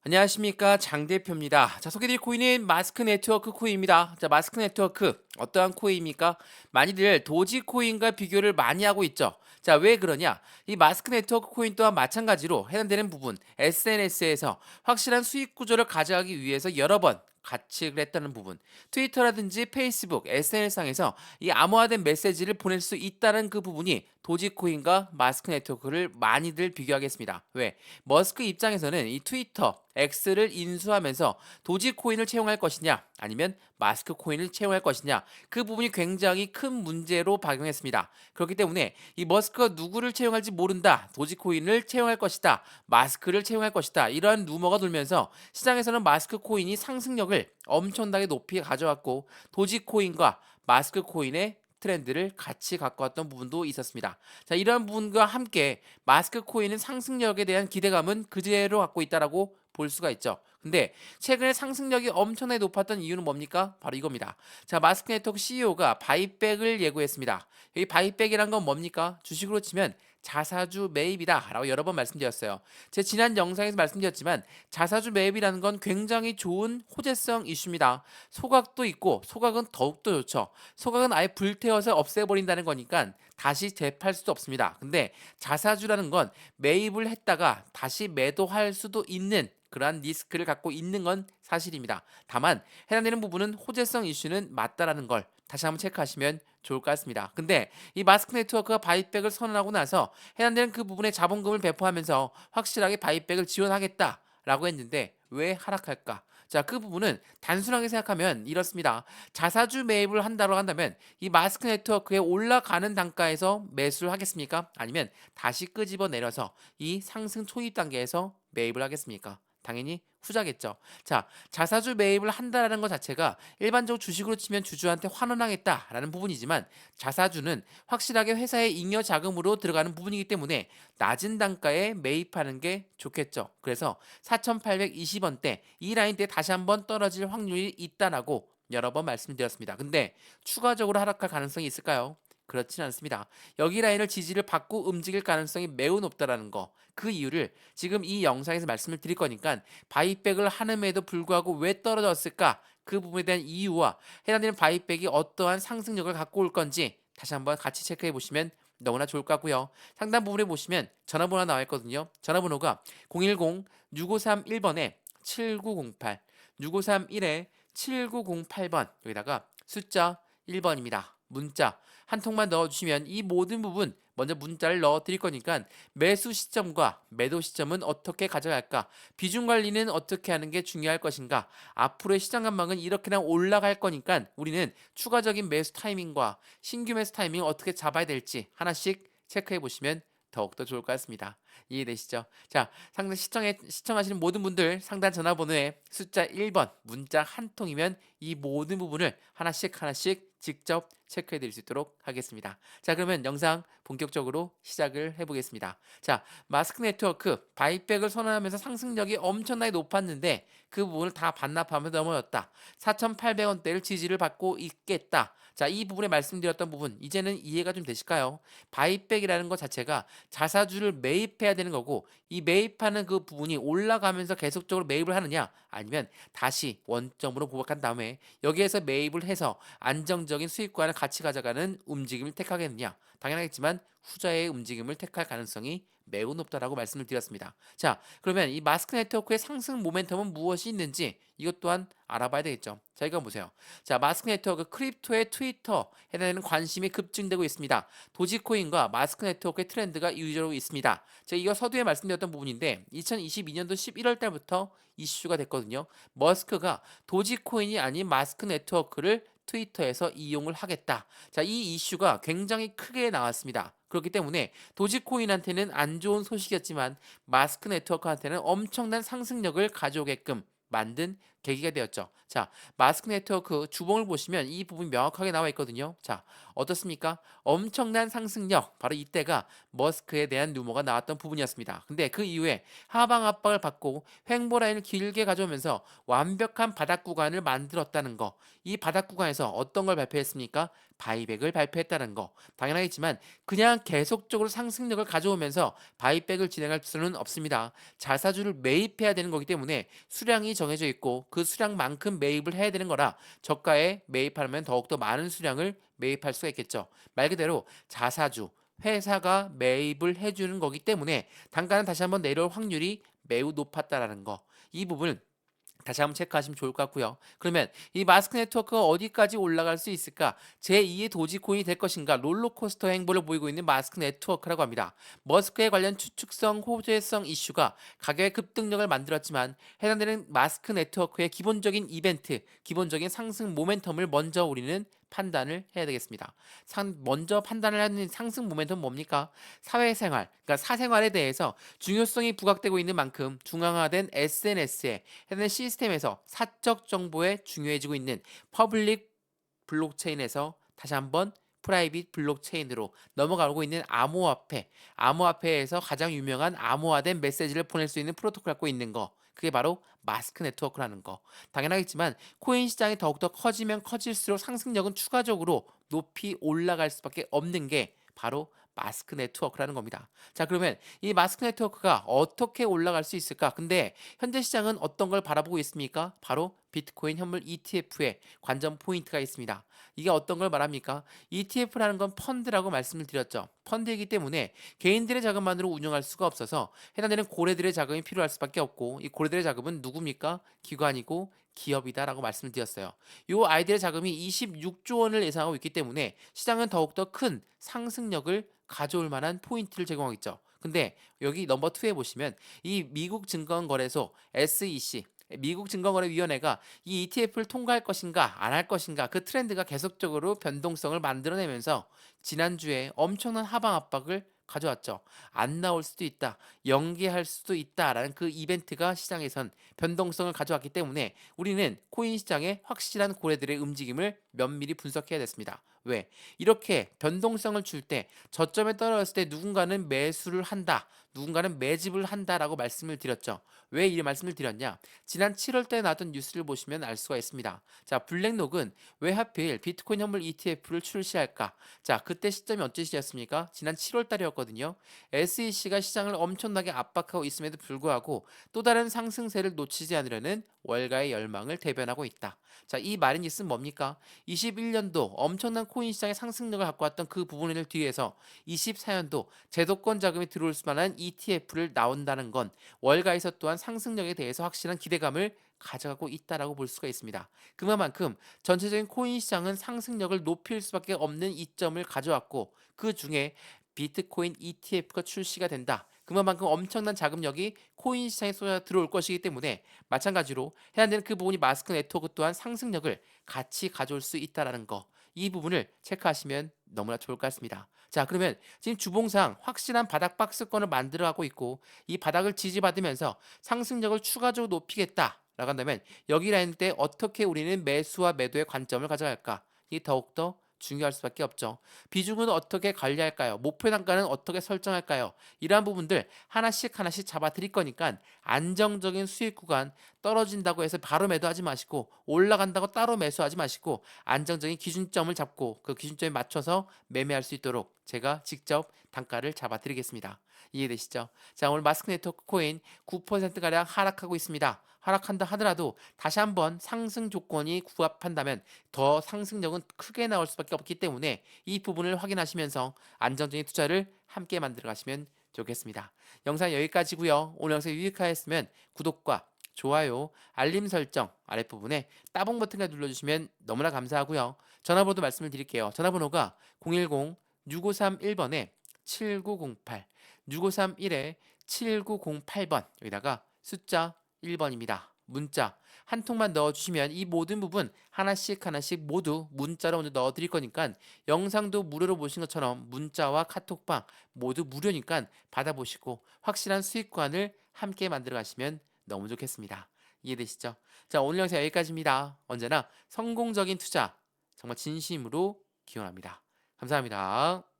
안녕하십니까, 장 대표입니다. 자, 소개드릴 코인은 마스크 네트워크 코인입니다. 자, 마스크 네트워크 어떠한 코인입니까? 많이들 도지 코인과 비교를 많이 하고 있죠. 자, 왜 그러냐? 이 마스크 네트워크 코인 또한 마찬가지로 해당되는 부분 SNS에서 확실한 수익 구조를 가져가기 위해서 여러 번 가치를 했다는 부분, 트위터라든지 페이스북, SNS상에서 이 암호화된 메시지를 보낼 수 있다는 그 부분이 도지코인과 마스크 네트워크를 많이들 비교하겠습니다. 왜? 머스크 입장에서는 이 트위터, X를 인수하면서 도지코인을 채용할 것이냐, 아니면 마스크 코인을 채용할 것이냐, 그 부분이 굉장히 큰 문제로 작용했습니다. 그렇기 때문에 이 머스크가 누구를 채용할지 모른다, 도지코인을 채용할 것이다, 마스크를 채용할 것이다, 이러한 루머가 돌면서 시장에서는 마스크 코인이 상승력을 엄청나게 높이 가져왔고, 도지코인과 마스크 코인의 트렌드를 같이 갖고 왔던 부분도 있었습니다. 자, 이러한 부분과 함께 마스크 코인은 상승력에 대한 기대감은 그대로 갖고 있다라고 볼 수가 있죠. 근데 최근에 상승력이 엄청나게 높았던 이유는 뭡니까? 바로 이겁니다. 자, 마스크 네트워크 CEO가 바이백을 예고했습니다. 이 바이백이란 건 뭡니까? 주식으로 치면 자사주 매입이다 라고 여러 번 말씀드렸어요. 제 지난 영상에서 말씀드렸지만 자사주 매입이라는 건 굉장히 좋은 호재성 이슈입니다. 소각도 있고, 소각은 더욱더 좋죠. 소각은 아예 불태워서 없애버린다는 거니까 다시 재팔 수도 없습니다. 근데 자사주라는 건 매입을 했다가 다시 매도할 수도 있는 그러한 리스크를 갖고 있는 건 사실입니다. 다만 해당되는 부분은 호재성 이슈는 맞다라는 걸 다시 한번 체크하시면 좋을 것 같습니다. 근데 이 마스크 네트워크가 바이백을 선언하고 나서 해당되는 그 부분에 자본금을 배포하면서 확실하게 바이백을 지원하겠다라고 했는데 왜 하락할까? 자, 그 부분은 단순하게 생각하면 이렇습니다. 자사주 매입을 한다고 한다면 이 마스크 네트워크에 올라가는 단가에서 매수를 하겠습니까? 아니면 다시 끄집어 내려서 이 상승 초입 단계에서 매입을 하겠습니까? 당연히 후자겠죠. 자, 자사주 매입을 한다라는 것 자체가 일반적으로 주식으로 치면 주주한테 환원하겠다라는 부분이지만 자사주는 확실하게 회사의 잉여 자금으로 들어가는 부분이기 때문에 낮은 단가에 매입하는 게 좋겠죠. 그래서 4,820원대 이 라인대 다시 한번 떨어질 확률이 있다라고 여러 번 말씀드렸습니다. 근데 추가적으로 하락할 가능성이 있을까요? 그렇진 않습니다. 여기 라인을 지지를 받고 움직일 가능성이 매우 높다라는 거. 그 이유를 지금 이 영상에서 말씀을 드릴 거니까 바이백을 하는에도 불구하고 왜 떨어졌을까? 그 부분에 대한 이유와 해당되는 바이백이 어떠한 상승력을 갖고 올 건지 다시 한번 같이 체크해 보시면 너무나 좋을 것 같고요. 상단 부분에 보시면 전화번호 나와 있거든요. 전화번호가 010-6531번에 7908, 6531에 7908번, 여기다가 숫자 1번입니다. 문자 한 통만 넣어주시면 이 모든 부분 먼저 문자를 넣어 드릴 거니까 매수 시점과 매도 시점은 어떻게 가져갈까, 비중 관리는 어떻게 하는 게 중요할 것인가, 앞으로의 시장 전망은 이렇게나 올라갈 거니까 우리는 추가적인 매수 타이밍과 신규 매수 타이밍을 어떻게 잡아야 될지 하나씩 체크해 보시면 더욱더 좋을 것 같습니다. 이해되시죠? 자, 상단 시청하시는 모든 분들 상단 전화번호에 숫자 1번 문자 한 통이면 이 모든 부분을 하나씩 하나씩 직접 체크해 드릴 수 있도록 하겠습니다. 자, 그러면 영상 본격적으로 시작을 해보겠습니다. 자, 마스크 네트워크 바이백을 선언하면서 상승력이 엄청나게 높았는데 그 부분을 다 반납하면서 넘어졌다. 4,800원대를 지지를 받고 있겠다. 자, 이 부분에 말씀드렸던 부분 이제는 이해가 좀 되실까요? 바이백이라는 것 자체가 자사주를 매입해야 되는 거고, 이 매입하는 그 부분이 올라가면서 계속적으로 매입을 하느냐, 아니면 다시 원점으로 보박한 다음에 여기에서 매입을 해서 안정적인 수익과는 같이 가져가는 움직임을 택하겠느냐, 당연하겠지만 후자의 움직임을 택할 가능성이 매우 높다라고 말씀을 드렸습니다. 자, 그러면 이 마스크 네트워크의 상승 모멘텀은 무엇이 있는지 이것 또한 알아봐야 되겠죠. 자, 이거 보세요. 자, 마스크 네트워크 크립토의 트위터 해당되는 관심이 급증되고 있습니다. 도지코인과 마스크 네트워크의 트렌드가 이유적으로 있습니다. 제가 이거 서두에 말씀드렸던 부분인데 2022년도 11월 달부터 이슈가 됐거든요. 머스크가 도지코인이 아닌 마스크 네트워크를 트위터에서 이용을 하겠다. 자, 이 이슈가 굉장히 크게 나왔습니다. 그렇기 때문에 도지코인한테는 안 좋은 소식이었지만 마스크 네트워크한테는 엄청난 상승력을 가져오게끔 만든 계기가 되었죠. 자, 마스크 네트워크 주봉을 보시면 이 부분이 명확하게 나와 있거든요. 자, 어떻습니까? 엄청난 상승력, 바로 이때가 머스크에 대한 루머가 나왔던 부분이었습니다. 근데 그 이후에 하방 압박을 받고 횡보 라인을 길게 가져오면서 완벽한 바닥 구간을 만들었다는 거. 이 바닥 구간에서 어떤 걸 발표했습니까? 바이백을 발표했다는 거. 당연하겠지만 그냥 계속적으로 상승력을 가져오면서 바이백을 진행할 수는 없습니다. 자사주를 매입해야 되는 거기 때문에 수량이 정해져 있고 그 수량만큼 매입을 해야 되는 거라 저가에 매입하면 더욱더 많은 수량을 매입할 수가 있겠죠. 말 그대로 자사주, 회사가 매입을 해주는 거기 때문에 단가는 다시 한번 내려올 확률이 매우 높았다라는 거. 이 부분을 다시 한번 체크하시면 좋을 것 같고요. 그러면 이 마스크 네트워크가 어디까지 올라갈 수 있을까? 제2의 도지코인이 될 것인가? 롤러코스터 행보를 보이고 있는 마스크 네트워크라고 합니다. 머스크에 관련 추측성, 호재성 이슈가 가격의 급등력을 만들었지만 해당되는 마스크 네트워크의 기본적인 이벤트, 기본적인 상승 모멘텀을 먼저 우리는 판단을 해야 되겠습니다. 먼저 판단을 하는 상승 모멘텀은 뭡니까? 사회생활, 그러니까 사생활에 대해서 중요성이 부각되고 있는 만큼 중앙화된 SNS에 해당 시스템에서 사적 정보에 중요해지고 있는 퍼블릭 블록체인에서 다시 한번 프라이빗 블록체인으로 넘어가고 있는 암호화폐, 암호화폐에서 가장 유명한 암호화된 메시지를 보낼 수 있는 프로토콜을 갖고 있는 거, 그게 바로 마스크 네트워크라는 거. 당연하겠지만 코인 시장이 더욱더 커지면 커질수록 상승력은 추가적으로 높이 올라갈 수밖에 없는 게 바로 마스크 네트워크라는 겁니다. 자, 그러면 이 마스크 네트워크가 어떻게 올라갈 수 있을까? 근데 현재 시장은 어떤 걸 바라보고 있습니까? 바로 비트코인 현물 ETF의 관전 포인트가 있습니다. 이게 어떤 걸 말합니까? ETF라는 건 펀드라고 말씀을 드렸죠. 펀드이기 때문에 개인들의 자금만으로 운영할 수가 없어서 해당되는 고래들의 자금이 필요할 수밖에 없고 이 고래들의 자금은 누굽니까? 기관이고 기업이다라고 말씀을 드렸어요. 이 아이들의 자금이 26조 원을 예상하고 있기 때문에 시장은 더욱더 큰 상승력을 가져올 만한 포인트를 제공하고 있죠. 근데 여기 넘버 2에 보시면 이 미국 증권거래소 SEC 미국 증권거래위원회가 이 ETF를 통과할 것인가 안 할 것인가 그 트렌드가 계속적으로 변동성을 만들어내면서 지난주에 엄청난 하방 압박을 가져왔죠. 안 나올 수도 있다. 연기할 수도 있다라는 그 이벤트가 시장에선 변동성을 가져왔기 때문에 우리는 코인 시장의 확실한 고래들의 움직임을 면밀히 분석해야 됐습니다. 왜? 이렇게 변동성을 줄 때 저점에 떨어졌을 때 누군가는 매수를 한다. 누군가는 매집을 한다라고 말씀을 드렸죠. 왜 이 말씀을 드렸냐? 지난 7월 때 나왔던 뉴스를 보시면 알 수가 있습니다. 자, 블랙록은 왜 하필 비트코인 현물 ETF를 출시할까? 자, 그때 시점이 언제 시였습니까? 지난 7월 달이었거든요. SEC가 시장을 엄청나게 압박하고 있음에도 불구하고 또 다른 상승세를 놓치지 않으려는 월가의 열망을 대변하고 있다. 자, 이 말인즉슨 뭡니까? 21년도 엄청난 코인 시장의 상승력을 갖고 왔던 그 부분을 뒤에서 24년도 제도권 자금이 들어올 수만한 ETF를 나온다는 건 월가에서 또한 상승력에 대해서 확실한 기대감을 가져가고 있다라고 볼 수가 있습니다. 그만큼 전체적인 코인 시장은 상승력을 높일 수밖에 없는 이점을 가져왔고 그 중에 비트코인 ETF가 출시가 된다. 그만큼 엄청난 자금력이 코인 시장에 쏟아 들어올 것이기 때문에 마찬가지로 해당되는 그 부분이 마스크 네트워크 또한 상승력을 같이 가져올 수 있다라는 거. 이 부분을 체크하시면 너무나 좋을 것 같습니다. 자, 그러면 지금 주봉상 확실한 바닥 박스권을 만들어가고 있고 이 바닥을 지지받으면서 상승력을 추가적으로 높이겠다. 라고 한다면 여기 라인 때 어떻게 우리는 매수와 매도의 관점을 가져갈까? 이 더욱더 중요할 수밖에 없죠. 비중은 어떻게 관리할까요? 목표 단가는 어떻게 설정할까요? 이러한 부분들 하나씩 하나씩 잡아 드릴 거니까 안정적인 수익 구간 떨어진다고 해서 바로 매도하지 마시고 올라간다고 따로 매수하지 마시고 안정적인 기준점을 잡고 그 기준점에 맞춰서 매매할 수 있도록 제가 직접 단가를 잡아 드리겠습니다. 이해되시죠? 자, 오늘 마스크 네트워크 코인 9%가량 하락하고 있습니다. 하락한다 하더라도 다시 한번 상승 조건이 부합한다면 더 상승력은 크게 나올 수밖에 없기 때문에 이 부분을 확인하시면서 안정적인 투자를 함께 만들어 가시면 좋겠습니다. 영상 여기까지고요. 오늘 영상 유익하였으면 구독과 좋아요, 알림 설정 아랫부분에 따봉 버튼까지 눌러주시면 너무나 감사하고요. 전화번호도 말씀을 드릴게요. 전화번호가 010-6531번에 7908, 6531에 7908번 여기다가 숫자 1번입니다. 문자 한 통만 넣어주시면 이 모든 부분 하나씩 하나씩 모두 문자로 먼저 넣어드릴 거니까 영상도 무료로 보신 것처럼 문자와 카톡방 모두 무료니까 받아보시고 확실한 수익관을 함께 만들어 가시면 너무 좋겠습니다. 이해되시죠? 자, 오늘 영상 여기까지입니다. 언제나 성공적인 투자 정말 진심으로 기원합니다. 감사합니다.